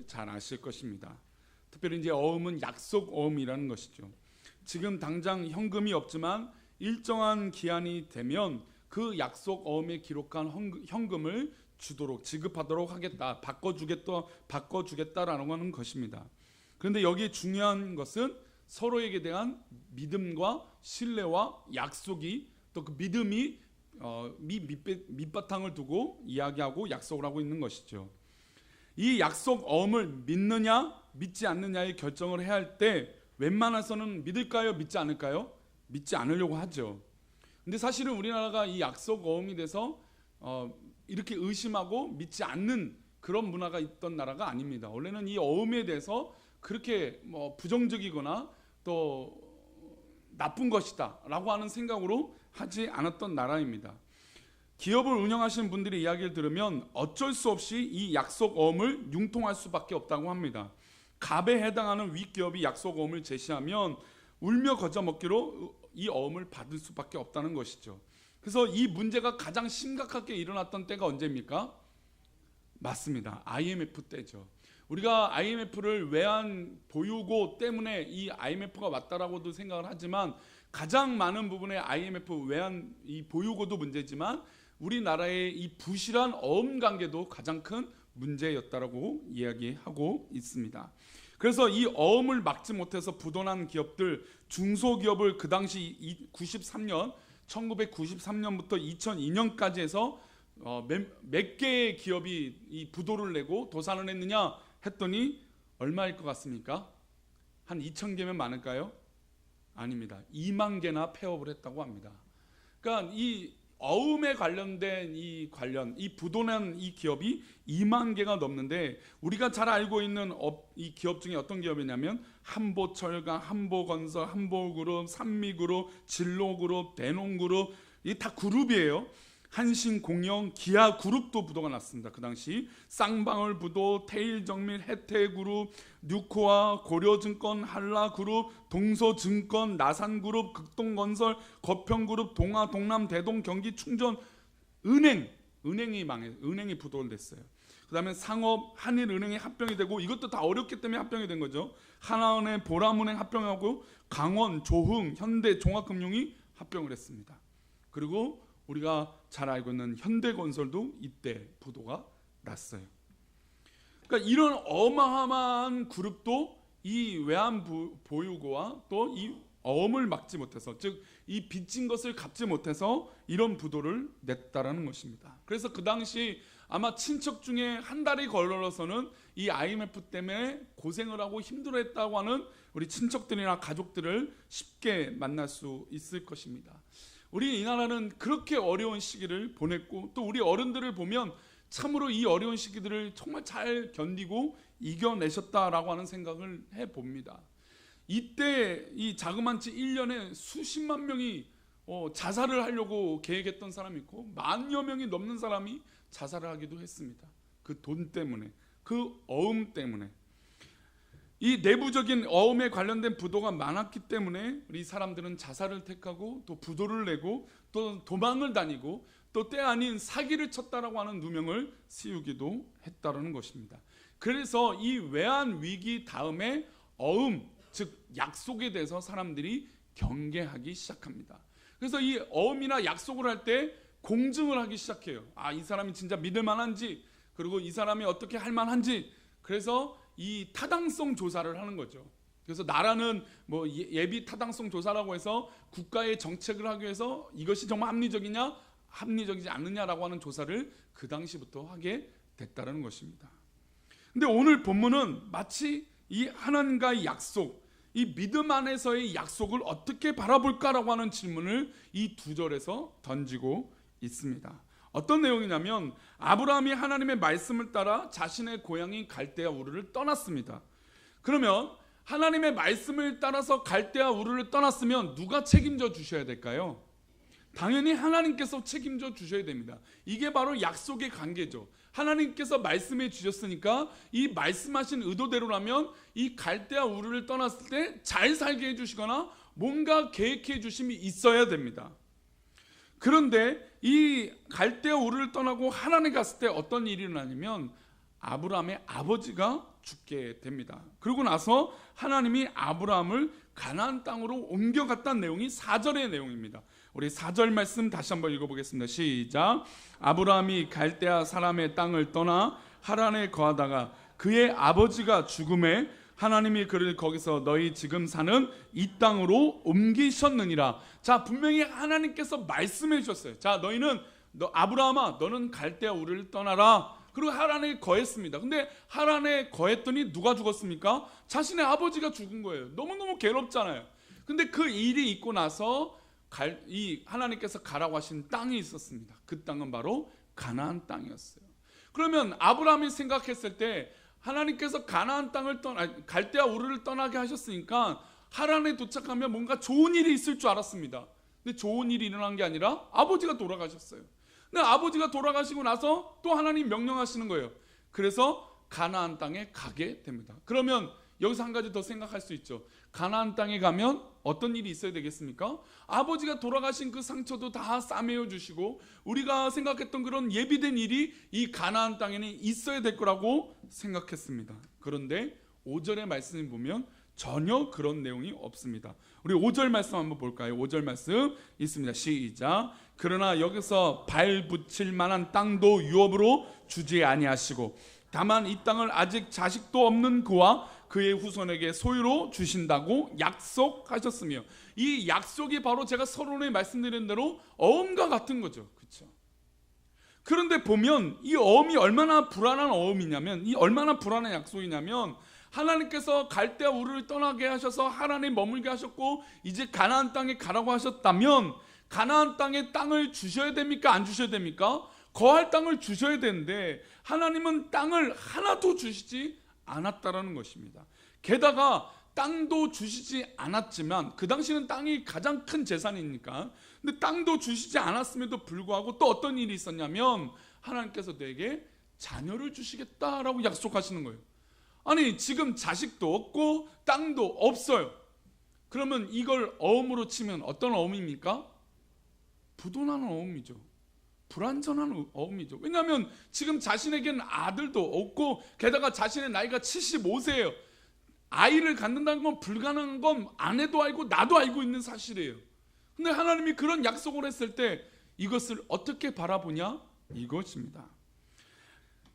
잘 아실 것입니다. 특별히 이제 어음은 약속 어음이라는 것이죠. 지금 당장 현금이 없지만 일정한 기한이 되면 그 약속 어음에 기록한 현금을 주도록 지급하도록 하겠다, 바꿔주겠다라는 하는 것입니다. 그런데 여기 중요한 것은 서로에게 대한 믿음과 신뢰와 약속이 또 그 믿음이 밑바탕을 두고 이야기하고 약속을 하고 있는 것이죠. 이 약속 어음을 믿느냐 믿지 않느냐의 결정을 해야 할 때 웬만해서는 믿을까요 믿지 않을까요? 믿지 않으려고 하죠. 근데 사실은 우리나라가 이 약속 어음이 돼서 이렇게 의심하고 믿지 않는 그런 문화가 있던 나라가 아닙니다. 원래는 이 어음에 대해서 그렇게 부정적이거나 또 나쁜 것이다 라고 하는 생각으로 하지 않았던 나라입니다. 기업을 운영하시는 분들의 이야기를 들으면 어쩔 수 없이 이 약속 어음을 융통할 수밖에 없다고 합니다. 갑에 해당하는 윗기업이 약속 어음을 제시하면 울며 거저 먹기로 이 어음을 받을 수밖에 없다는 것이죠. 그래서 이 문제가 가장 심각하게 일어났던 때가 언제입니까? 맞습니다. IMF 때죠. 우리가 IMF를 외환 보유고 때문에 이 IMF가 왔다라고도 생각을 하지만 가장 많은 부분의 IMF 외환 이 보유고도 문제지만 우리나라의 이 부실한 어음 관계도 가장 큰 문제였다라고 이야기하고 있습니다. 그래서 이 어음을 막지 못해서 부도난 기업들, 중소기업을 그 당시 1993년부터 2002년까지 해서 몇 개의 기업이 이 부도를 내고 도산을 했느냐 했더니 얼마일 것 같습니까? 한 2,000개면 많을까요? 아닙니다. 2만 개나 폐업을 했다고 합니다. 그러니까 이 어음에 관련된 이 부도난 이 기업이 2만 개가 넘는데 우리가 잘 알고 있는 이 기업 중에 어떤 기업이냐면 한보철강, 한보건설, 한보그룹, 산미그룹, 진로그룹, 대농그룹 이 다 그룹이에요. 한신공영, 기아그룹도 부도가 났습니다. 그 당시 쌍방울 부도, 테일정밀, 혜태그룹, 뉴코아, 고려증권, 한라그룹, 동서증권, 나산그룹, 극동건설, 거평그룹, 동아, 동남, 대동, 경기, 충전, 은행이 부도를 냈어요. 그 다음에 상업, 한일은행이 합병이 되고 이것도 다 어렵기 때문에 합병이 된 거죠. 하나은행, 보람은행 합병하고 강원, 조흥, 현대, 종합금융이 합병을 했습니다. 그리고 우리가 잘 알고 있는 현대건설도 이때 부도가 났어요. 그러니까 이런 어마어마한 그룹도 이 외환 보유고와 또 이 어음을 막지 못해서 즉 이 빚진 것을 갚지 못해서 이런 부도를 냈다라는 것입니다. 그래서 그 당시 아마 친척 중에 한 달이 걸러서는 이 IMF 때문에 고생을 하고 힘들어했다고 하는 우리 친척들이나 가족들을 쉽게 만날 수 있을 것입니다. 우리 이 나라는 그렇게 어려운 시기를 보냈고 또 우리 어른들을 보면 참으로 이 어려운 시기들을 정말 잘 견디고 이겨내셨다라고 하는 생각을 해봅니다. 이때 이 자그만치 1년에 수십만 명이 자살을 하려고 계획했던 사람이 있고 만여 명이 넘는 사람이 자살을 하기도 했습니다. 그 돈 때문에, 그 어음 때문에. 이 내부적인 어음에 관련된 부도가 많았기 때문에 우리 사람들은 자살을 택하고 또 부도를 내고 또 도망을 다니고 또 때 아닌 사기를 쳤다라고 하는 누명을 씌우기도 했다라는 것입니다. 그래서 이 외환 위기 다음에 어음, 즉 약속에 대해서 사람들이 경계하기 시작합니다. 그래서 이 어음이나 약속을 할 때 공증을 하기 시작해요. 이 사람이 진짜 믿을 만한지, 그리고 이 사람이 어떻게 할 만한지. 그래서 이 타당성 조사를 하는 거죠. 그래서 나라는 예비 타당성 조사라고 해서 국가의 정책을 하기 위해서 이것이 정말 합리적이냐 합리적이지 않느냐라고 하는 조사를 그 당시부터 하게 됐다는 것입니다. 근데 오늘 본문은 마치 이 하나님과의 약속, 이 믿음 안에서의 약속을 어떻게 바라볼까라고 하는 질문을 이 두 절에서 던지고 있습니다. 어떤 내용이냐면 아브라함이 하나님의 말씀을 따라 자신의 고향인 갈대아 우르를 떠났습니다. 그러면 하나님의 말씀을 따라서 갈대아 우르를 떠났으면 누가 책임져 주셔야 될까요? 당연히 하나님께서 책임져 주셔야 됩니다. 이게 바로 약속의 관계죠. 하나님께서 말씀해 주셨으니까 이 말씀하신 의도대로라면 이 갈대아 우르를 떠났을 때 잘 살게 해주시거나 뭔가 계획해 주심이 있어야 됩니다. 그런데 이 갈대아 우르를 떠나고 하나님 갔을 때 어떤 일이 일어나냐면 아브라함의 아버지가 죽게 됩니다. 그러고 나서 하나님이 아브라함을 가나안 땅으로 옮겨갔다는 내용이 4절의 내용입니다. 우리 4절 말씀 다시 한번 읽어보겠습니다. 시작. 아브라함이 갈대아 사람의 땅을 떠나 하란에 거하다가 그의 아버지가 죽음에 하나님이 그를 거기서 너희 지금 사는 이 땅으로 옮기셨느니라. 자, 분명히 하나님께서 말씀해 주셨어요. 자, 너희는 아브라함아, 너는 갈대아 우르를 떠나라. 그리고 하란에 거했습니다. 근데 하란에 거했더니 누가 죽었습니까? 자신의 아버지가 죽은 거예요. 너무너무 괴롭잖아요. 근데 그 일이 있고 나서 하나님께서 가라고 하신 땅이 있었습니다. 그 땅은 바로 가나안 땅이었어요. 그러면 아브라함이 생각했을 때 하나님께서 가나안 땅을 갈대아 우르를 떠나게 하셨으니까 하란에 도착하면 뭔가 좋은 일이 있을 줄 알았습니다. 근데 좋은 일이 일어난 게 아니라 아버지가 돌아가셨어요. 근데 아버지가 돌아가시고 나서 또 하나님 명령하시는 거예요. 그래서 가나안 땅에 가게 됩니다. 그러면 여기서 한 가지 더 생각할 수 있죠. 가나안 땅에 가면 어떤 일이 있어야 되겠습니까? 아버지가 돌아가신 그 상처도 다 싸매어 주시고 우리가 생각했던 그런 예비된 일이 이 가나안 땅에는 있어야 될 거라고 생각했습니다. 그런데 5절의 말씀을 보면 전혀 그런 내용이 없습니다. 우리 5절 말씀 한번 볼까요? 5절 말씀 있습니다. 시작. 그러나 여기서 발 붙일 만한 땅도 유업으로 주지 아니하시고 다만 이 땅을 아직 자식도 없는 그와 그의 후손에게 소유로 주신다고 약속하셨으며, 이 약속이 바로 제가 서론에 말씀드린 대로 어음과 같은 거죠. 그렇죠? 그런데 보면 이 어음이 얼마나 불안한 어음이냐면, 이 얼마나 불안한 약속이냐면, 하나님께서 갈대아 우르를 떠나게 하셔서 하란에 머물게 하셨고 이제 가나안 땅에 가라고 하셨다면 가나안 땅에 땅을 주셔야 됩니까? 안 주셔야 됩니까? 거할 땅을 주셔야 되는데 하나님은 땅을 하나도 주시지 않았다라는 것입니다. 게다가 땅도 주시지 않았지만, 그 당시는 땅이 가장 큰 재산이니까, 근데 땅도 주시지 않았음에도 불구하고 또 어떤 일이 있었냐면 하나님께서 내게 자녀를 주시겠다라고 약속하시는 거예요. 아니, 지금 자식도 없고 땅도 없어요. 그러면 이걸 어음으로 치면 어떤 어음입니까? 부도나는 어음이죠. 불완전한 어음이죠. 왜냐하면 지금 자신에게는 아들도 없고 게다가 자신의 나이가 75세예요. 아이를 갖는다는 건 불가능한 건 아내도 알고 나도 알고 있는 사실이에요. 근데 하나님이 그런 약속을 했을 때 이것을 어떻게 바라보냐? 이것입니다.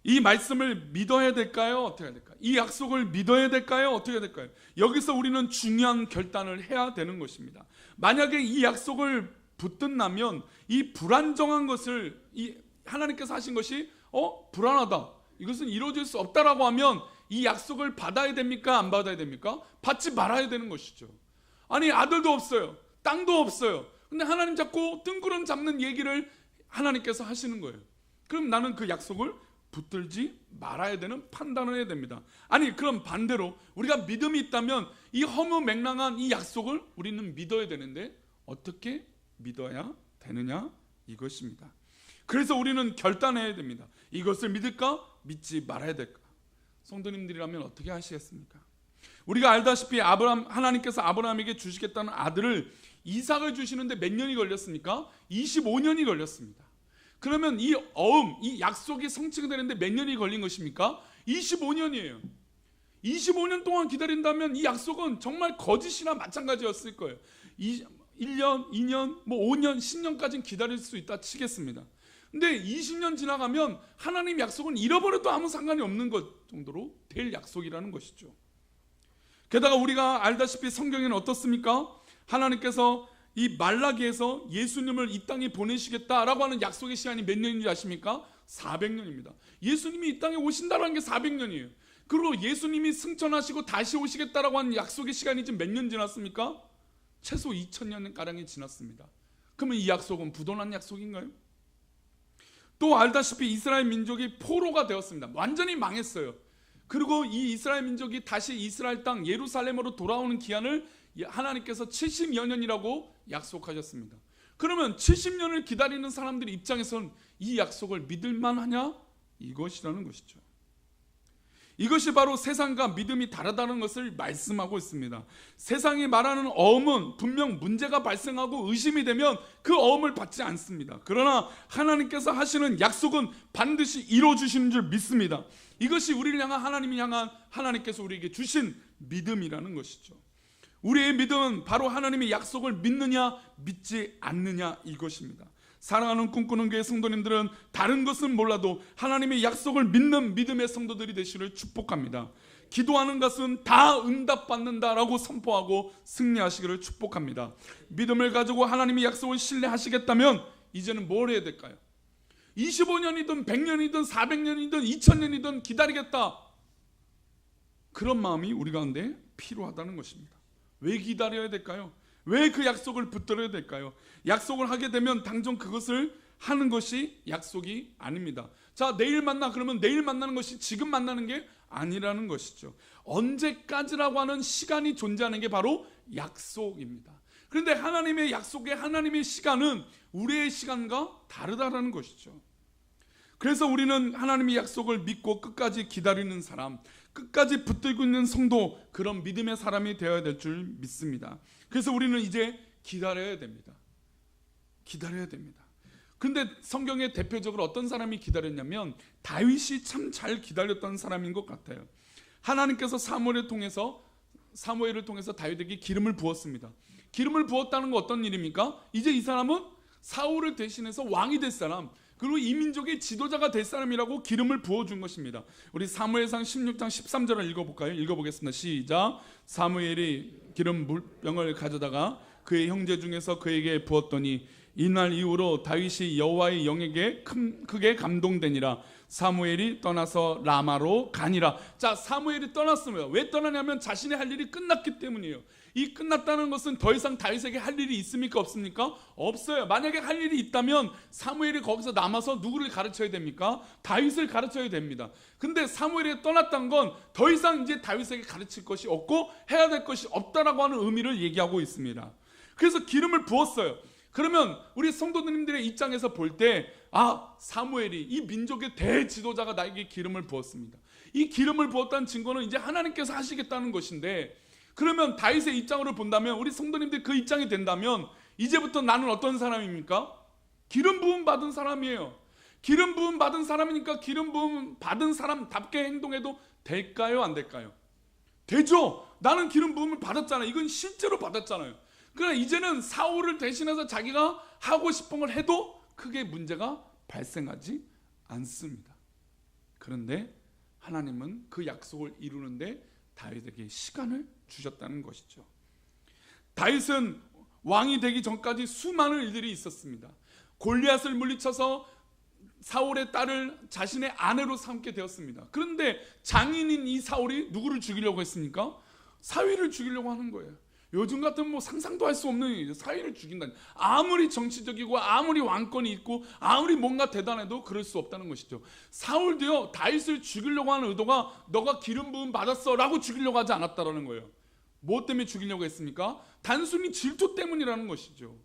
이 말씀을 믿어야 될까요? 어떻게 해야 될까요? 이 약속을 믿어야 될까요? 어떻게 해야 될까요? 여기서 우리는 중요한 결단을 해야 되는 것입니다. 만약에 이 약속을 붙든다면 이 불안정한 것을, 이 하나님께서 하신 것이 불안하다, 이것은 이루어질 수 없다라고 하면 이 약속을 받아야 됩니까? 안 받아야 됩니까? 받지 말아야 되는 것이죠. 아니, 아들도 없어요, 땅도 없어요. 근데 하나님 자꾸 뜬구름 잡는 얘기를 하나님께서 하시는 거예요. 그럼 나는 그 약속을 붙들지 말아야 되는 판단을 해야 됩니다. 아니, 그럼 반대로 우리가 믿음이 있다면 이 허무맹랑한 이 약속을 우리는 믿어야 되는데 어떻게 믿어야 되느냐? 이것입니다. 그래서 우리는 결단해야 됩니다. 이것을 믿을까? 믿지 말아야 될까? 성도님들이라면 어떻게 하시겠습니까? 우리가 알다시피 하나님께서 아브라함에게 주시겠다는 아들을 이삭을 주시는데 몇 년이 걸렸습니까? 25년이 걸렸습니다. 그러면 이 약속이 성취가 되는데 몇 년이 걸린 것입니까? 25년이에요. 25년 동안 기다린다면 이 약속은 정말 거짓이나 마찬가지였을 거예요. 1년, 2년, 5년, 10년까지는 기다릴 수 있다 치겠습니다. 근데 20년 지나가면 하나님 약속은 잃어버려도 아무 상관이 없는 것 정도로 될 약속이라는 것이죠. 게다가 우리가 알다시피 성경에는 어떻습니까? 하나님께서 이 말라기에서 예수님을 이 땅에 보내시겠다라고 하는 약속의 시간이 몇 년인지 아십니까? 400년입니다. 예수님이 이 땅에 오신다는 게 400년이에요. 그리고 예수님이 승천하시고 다시 오시겠다라고 하는 약속의 시간이 지금 몇 년 지났습니까? 최소 2000년가량이 지났습니다. 그러면 이 약속은 부도난 약속인가요? 또 알다시피 이스라엘 민족이 포로가 되었습니다. 완전히 망했어요. 그리고 이 이스라엘 민족이 다시 이스라엘 땅 예루살렘으로 돌아오는 기한을 하나님께서 70여 년이라고 약속하셨습니다. 그러면 70년을 기다리는 사람들 입장에서는 이 약속을 믿을 만하냐? 이것이라는 것이죠. 이것이 바로 세상과 믿음이 다르다는 것을 말씀하고 있습니다. 세상이 말하는 어음은 분명 문제가 발생하고 의심이 되면 그 어음을 받지 않습니다. 그러나 하나님께서 하시는 약속은 반드시 이루어주시는 줄 믿습니다. 이것이 우리를 향한 하나님이 향한 하나님께서 우리에게 주신 믿음이라는 것이죠. 우리의 믿음은 바로 하나님의 약속을 믿느냐 믿지 않느냐 이것입니다. 사랑하는 꿈꾸는 교회 성도님들은 다른 것은 몰라도 하나님의 약속을 믿는 믿음의 성도들이 되시를 축복합니다. 기도하는 것은 다 응답받는다라고 선포하고 승리하시기를 축복합니다. 믿음을 가지고 하나님의 약속을 신뢰하시겠다면 이제는 뭘 해야 될까요? 25년이든 100년이든 400년이든 2000년이든 기다리겠다, 그런 마음이 우리 가운데 필요하다는 것입니다. 왜 기다려야 될까요? 왜 그 약속을 붙들어야 될까요? 약속을 하게 되면 당장 그것을 하는 것이 약속이 아닙니다. 자, 내일 만나, 그러면 내일 만나는 것이 지금 만나는 게 아니라는 것이죠. 언제까지라고 하는 시간이 존재하는 게 바로 약속입니다. 그런데 하나님의 약속의 하나님의 시간은 우리의 시간과 다르다는 것이죠. 그래서 우리는 하나님의 약속을 믿고 끝까지 기다리는 사람, 끝까지 붙들고 있는 성도, 그런 믿음의 사람이 되어야 될 줄 믿습니다. 그래서 우리는 이제 기다려야 됩니다. 기다려야 됩니다. 근데 성경에 대표적으로 어떤 사람이 기다렸냐면 다윗이 참 잘 기다렸던 사람인 것 같아요. 하나님께서 사무엘을 통해서 다윗에게 기름을 부었습니다. 기름을 부었다는 건 어떤 일입니까? 이제 이 사람은 사울을 대신해서 왕이 될 사람, 그리고 이 민족의 지도자가 될 사람이라고 기름을 부어준 것입니다. 우리 사무엘상 16장 13절을 읽어볼까요? 읽어보겠습니다. 시작. 사무엘이 기름 물병을 가져다가 그의 형제 중에서 그에게 부었더니 이날 이후로 다윗이 여호와의 영에게 크게 감동되니라. 사무엘이 떠나서 라마로 가니라. 자, 사무엘이 떠났습니다. 왜 떠나냐면 자신의 할 일이 끝났기 때문이에요. 이 끝났다는 것은 더 이상 다윗에게 할 일이 있습니까? 없습니까? 없어요. 만약에 할 일이 있다면 사무엘이 거기서 남아서 누구를 가르쳐야 됩니까? 다윗을 가르쳐야 됩니다. 근데 사무엘이 떠났다는 건 더 이상 이제 다윗에게 가르칠 것이 없고 해야 될 것이 없다라고 하는 의미를 얘기하고 있습니다. 그래서 기름을 부었어요. 그러면 우리 성도님들의 입장에서 볼 때, 사무엘이 이 민족의 대지도자가 나에게 기름을 부었습니다. 이 기름을 부었다는 증거는 이제 하나님께서 하시겠다는 것인데, 그러면 다윗의 입장으로 본다면, 우리 성도님들 그 입장이 된다면 이제부터 나는 어떤 사람입니까? 기름 부음 받은 사람이에요. 기름 부음 받은 사람이니까 기름 부음 받은 사람답게 행동해도 될까요? 안 될까요? 되죠. 나는 기름 부음을 받았잖아요. 이건 실제로 받았잖아요. 그러나 이제는 사울을 대신해서 자기가 하고 싶은 걸 해도 크게 문제가 발생하지 않습니다. 그런데 하나님은 그 약속을 이루는데 다윗에게 시간을 주셨다는 것이죠. 다윗은 왕이 되기 전까지 수많은 일들이 있었습니다. 골리앗을 물리쳐서 사울의 딸을 자신의 아내로 삼게 되었습니다. 그런데 장인인 이 사울이 누구를 죽이려고 했습니까? 사위를 죽이려고 하는 거예요. 요즘 같으면 상상도 할 수 없는 일이죠. 사위를 죽인다니. 아무리 정치적이고 아무리 왕권이 있고 아무리 뭔가 대단해도 그럴 수 없다는 것이죠. 사울도요, 다윗을 죽이려고 하는 의도가 너가 기름 부음 받았어 라고 죽이려고 하지 않았다라는 거예요. 뭐 때문에 죽이려고 했습니까? 단순히 질투 때문이라는 것이죠.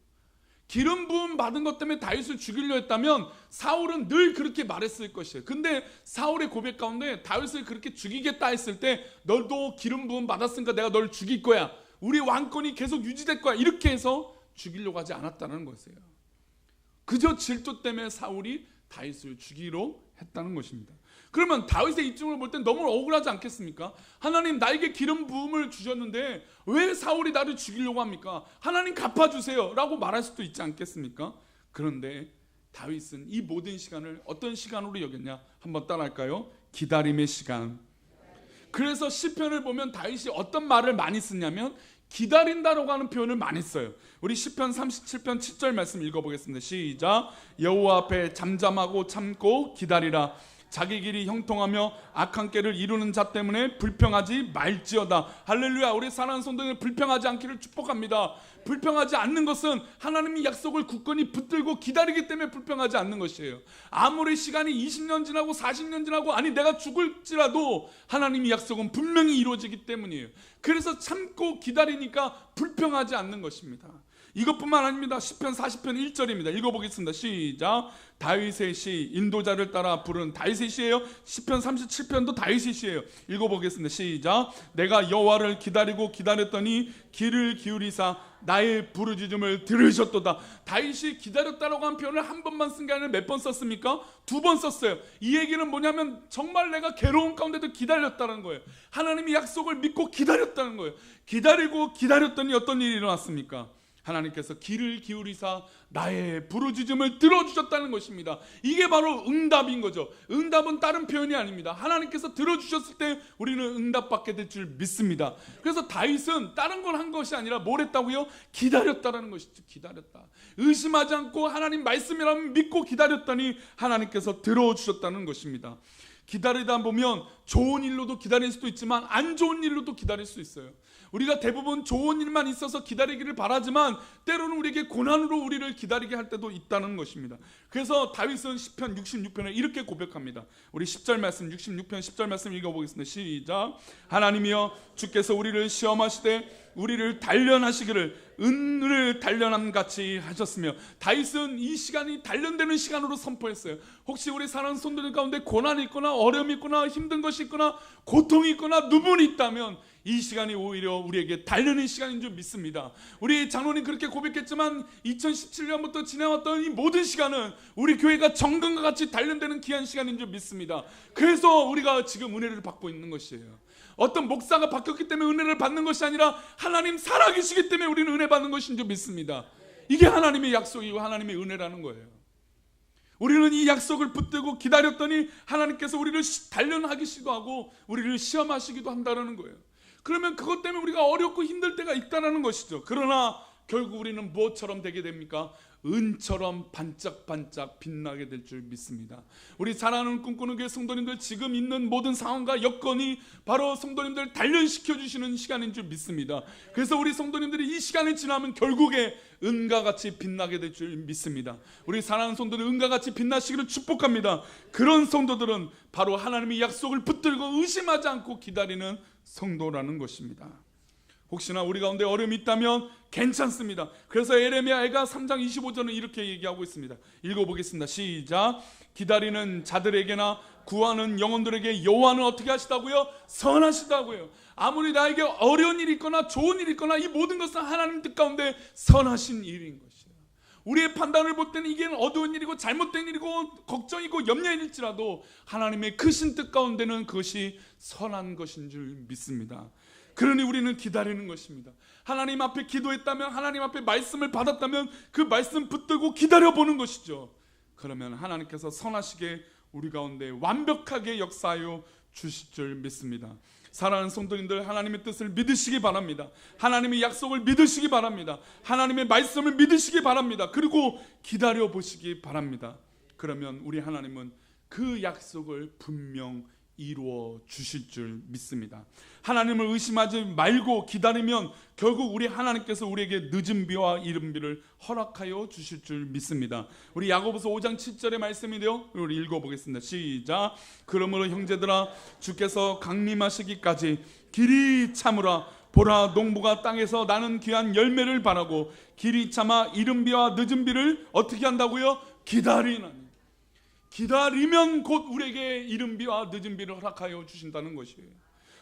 기름 부음 받은 것 때문에 다윗을 죽이려 했다면 사울은 늘 그렇게 말했을 것이에요. 근데 사울의 고백 가운데 다윗을 그렇게 죽이겠다 했을 때 너도 기름 부음 받았으니까 내가 널 죽일 거야, 우리 왕권이 계속 유지될 거야, 이렇게 해서 죽이려고 하지 않았다는 것이에요. 그저 질투 때문에 사울이 다윗을 죽이려 했다는 것입니다. 그러면 다윗의 입장을 볼 때 너무 억울하지 않겠습니까? 하나님, 나에게 기름 부음을 주셨는데 왜 사울이 나를 죽이려고 합니까? 하나님 갚아주세요 라고 말할 수도 있지 않겠습니까? 그런데 다윗은 이 모든 시간을 어떤 시간으로 여겼냐? 한번 따라할까요? 기다림의 시간. 그래서 시편을 보면 다윗이 어떤 말을 많이 쓰냐면 기다린다라고 하는 표현을 많이 써요. 우리 시편 37편 7절 말씀 읽어보겠습니다. 시작. 여호와 앞에 잠잠하고 참고 기다리라. 자기 길이 형통하며 악한 꾀를 이루는 자 때문에 불평하지 말지어다. 할렐루야. 우리 사랑하는 성도들, 불평하지 않기를 축복합니다. 불평하지 않는 것은 하나님의 약속을 굳건히 붙들고 기다리기 때문에 불평하지 않는 것이에요. 아무리 시간이 20년 지나고 40년 지나고, 아니 내가 죽을지라도 하나님의 약속은 분명히 이루어지기 때문이에요. 그래서 참고 기다리니까 불평하지 않는 것입니다. 이것뿐만 아닙니다. 시편 40편 1절입니다. 읽어보겠습니다. 시작. 다윗의 시, 인도자를 따라 부른 다윗의 시예요. 시편 37편도 다윗의 시예요. 읽어보겠습니다. 시작. 내가 여호와를 기다리고 기다렸더니 귀를 기울이사 나의 부르짖음을 들으셨도다. 다윗이 기다렸다라고 한 표현을 한 번만 쓴 게 아니라 몇 번 썼습니까? 2번 썼어요. 이 얘기는 뭐냐면 정말 내가 괴로운 가운데도 기다렸다는 거예요. 하나님이 약속을 믿고 기다렸다는 거예요. 기다리고 기다렸더니 어떤 일이 일어났습니까? 하나님께서 귀를 기울이사 나의 부르짖음을 들어주셨다는 것입니다. 이게 바로 응답인 거죠. 응답은 다른 표현이 아닙니다. 하나님께서 들어주셨을 때 우리는 응답받게 될 줄 믿습니다. 그래서 다윗은 다른 걸 한 것이 아니라 뭘 했다고요? 기다렸다라는 것이죠. 기다렸다. 의심하지 않고 하나님 말씀이라면 믿고 기다렸더니 하나님께서 들어주셨다는 것입니다. 기다리다 보면 좋은 일로도 기다릴 수도 있지만 안 좋은 일로도 기다릴 수 있어요. 우리가 대부분 좋은 일만 있어서 기다리기를 바라지만 때로는 우리에게 고난으로 우리를 기다리게 할 때도 있다는 것입니다. 그래서 다윗은 시편 66편에 이렇게 고백합니다. 우리 10절 말씀, 66편 10절 말씀 읽어보겠습니다. 시작. 하나님이여 주께서 우리를 시험하시되 우리를 단련하시기를 은을 단련함 같이 하셨으며, 다윗은 이 시간이 단련되는 시간으로 선포했어요. 혹시 우리 사랑하는 성도들 가운데 고난이 있거나 어려움이 있거나 힘든 것이 있거나 고통이 있거나 누문이 있다면 이 시간이 오히려 우리에게 단련의 시간인 줄 믿습니다. 우리 장로님 그렇게 고백했지만 2017년부터 지나왔던 이 모든 시간은 우리 교회가 정금과 같이 단련되는 귀한 시간인 줄 믿습니다. 그래서 우리가 지금 은혜를 받고 있는 것이에요. 어떤 목사가 바뀌었기 때문에 은혜를 받는 것이 아니라 하나님 살아계시기 때문에 우리는 은혜 받는 것인 줄 믿습니다. 이게 하나님의 약속이고 하나님의 은혜라는 거예요. 우리는 이 약속을 붙들고 기다렸더니 하나님께서 우리를 단련하기도 하고 우리를 시험하시기도 한다는 거예요. 그러면 그것 때문에 우리가 어렵고 힘들 때가 있다는 것이죠. 그러나 결국 우리는 무엇처럼 되게 됩니까? 은처럼 반짝반짝 빛나게 될 줄 믿습니다. 우리 사랑하는 꿈꾸는 교회 성도님들, 지금 있는 모든 상황과 여건이 바로 성도님들 단련시켜 주시는 시간인 줄 믿습니다. 그래서 우리 성도님들이 이 시간이 지나면 결국에 은과 같이 빛나게 될 줄 믿습니다. 우리 사랑하는 성도들 은과 같이 빛나시기를 축복합니다. 그런 성도들은 바로 하나님의 약속을 붙들고 의심하지 않고 기다리는 성도라는 것입니다. 혹시나 우리 가운데 어려움이 있다면 괜찮습니다. 그래서 예레미야가 3장 25절은 이렇게 얘기하고 있습니다. 읽어보겠습니다. 시작. 기다리는 자들에게나 구하는 영혼들에게 여호와는 어떻게 하시다고요? 선하시다고요. 아무리 나에게 어려운 일이 있거나 좋은 일이 있거나 이 모든 것은 하나님 뜻 가운데 선하신 일인 것이에요. 우리의 판단을 볼 때는 이게 어두운 일이고 잘못된 일이고 걱정이고 염려일지라도 하나님의 크신 뜻 가운데는 그것이 선한 것인 줄 믿습니다. 그러니 우리는 기다리는 것입니다. 하나님 앞에 기도했다면, 하나님 앞에 말씀을 받았다면 그 말씀 붙들고 기다려보는 것이죠. 그러면 하나님께서 선하시게 우리 가운데 완벽하게 역사하여 주실 줄 믿습니다. 사랑하는 성도님들, 하나님의 뜻을 믿으시기 바랍니다. 하나님의 약속을 믿으시기 바랍니다. 하나님의 말씀을 믿으시기 바랍니다. 그리고 기다려보시기 바랍니다. 그러면 우리 하나님은 그 약속을 분명 이루어 주실 줄 믿습니다. 하나님을 의심하지 말고 기다리면 결국 우리 하나님께서 우리에게 늦은 비와 이른 비를 허락하여 주실 줄 믿습니다. 우리 야고보서 5장 7절의 말씀인데요, 우리 읽어보겠습니다. 시작. 그러므로 형제들아 주께서 강림하시기까지 길이 참으라. 보라, 농부가 땅에서 나는 귀한 열매를 바라고 길이 참아 이른 비와 늦은 비를 어떻게 한다고요? 기다리나니. 기다리면 곧 우리에게 이른 비와 늦은 비를 허락하여 주신다는 것이에요.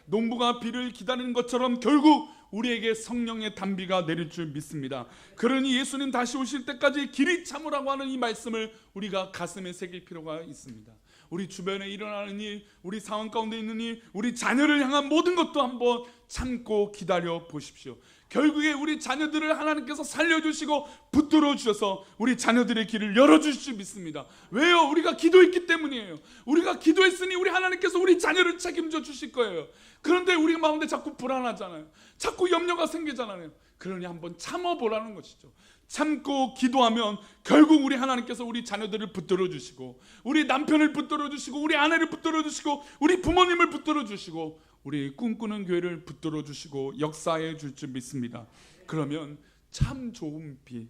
농부가 비를 기다리는 것처럼 결국 우리에게 성령의 단비가 내릴 줄 믿습니다. 그러니 예수님 다시 오실 때까지 길이 참으라고 하는 이 말씀을 우리가 가슴에 새길 필요가 있습니다. 우리 주변에 일어나는 일, 우리 상황 가운데 있는 일, 우리 자녀를 향한 모든 것도 한번 참고 기다려 보십시오. 결국에 우리 자녀들을 하나님께서 살려주시고 붙들어 주셔서 우리 자녀들의 길을 열어주실 줄 믿습니다. 왜요? 우리가 기도했기 때문이에요. 우리가 기도했으니 우리 하나님께서 우리 자녀를 책임져 주실 거예요. 그런데 우리 마음에 자꾸 불안하잖아요. 자꾸 염려가 생기잖아요. 그러니 한번 참아보라는 것이죠. 참고 기도하면 결국 우리 하나님께서 우리 자녀들을 붙들어 주시고, 우리 남편을 붙들어 주시고, 우리 아내를 붙들어 주시고, 우리 부모님을 붙들어 주시고, 우리 꿈꾸는 교회를 붙들어 주시고 역사해 줄 줄 믿습니다. 그러면 참 좋은 비,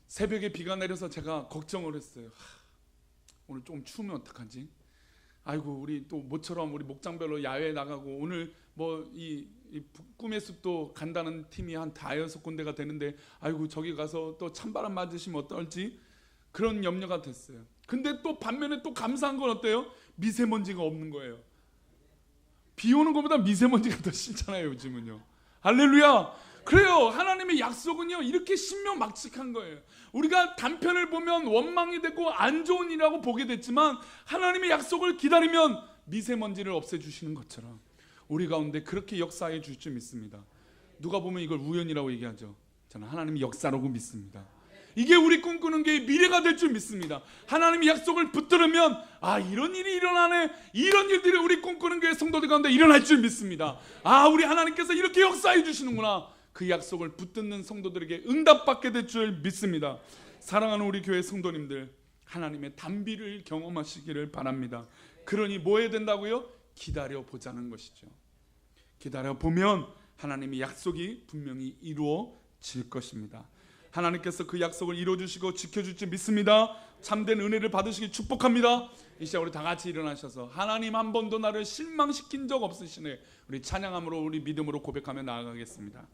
새벽에 비가 내려서 제가 걱정을 했어요. 오늘 조금 추우면 어떡하지? 아이고 우리 또 모처럼 우리 목장별로 야외에 나가고 오늘 뭐 이 꿈의 숲도 간다는 팀이 한 5-6군데가 되는데 아이고 저기 가서 또 찬바람 맞으시면 어떨지 그런 염려가 됐어요. 근데 또 반면에 또 감사한 건 어때요? 미세먼지가 없는 거예요. 비 오는 것보다 미세먼지가 더 싫잖아요 요즘은요. 할렐루야. 그래요. 하나님의 약속은요 이렇게 신묘막측한 거예요. 우리가 단편을 보면 원망이 되고 안 좋은 일이라고 보게 됐지만 하나님의 약속을 기다리면 미세먼지를 없애주시는 것처럼 우리 가운데 그렇게 역사해 줄 줄 믿습니다. 누가 보면 이걸 우연이라고 얘기하죠. 저는 하나님의 역사라고 믿습니다. 이게 우리 꿈꾸는 게 미래가 될 줄 믿습니다. 하나님의 약속을 붙들으면 아 이런 일이 일어나네. 이런 일들이 우리 꿈꾸는 게 성도들 가운데 일어날 줄 믿습니다. 아 우리 하나님께서 이렇게 역사해 주시는구나. 그 약속을 붙드는 성도들에게 응답받게 될 줄 믿습니다. 사랑하는 우리 교회 성도님들 하나님의 단비를 경험하시기를 바랍니다. 그러니 뭐 해야 된다고요? 기다려보자는 것이죠. 기다려보면 하나님의 약속이 분명히 이루어질 것입니다. 하나님께서 그 약속을 이루어주시고 지켜줄지 믿습니다. 참된 은혜를 받으시기 축복합니다. 이 시간 우리 다 같이 일어나셔서 하나님 한 번도 나를 실망시킨 적 없으시네 우리 찬양함으로 우리 믿음으로 고백하며 나아가겠습니다.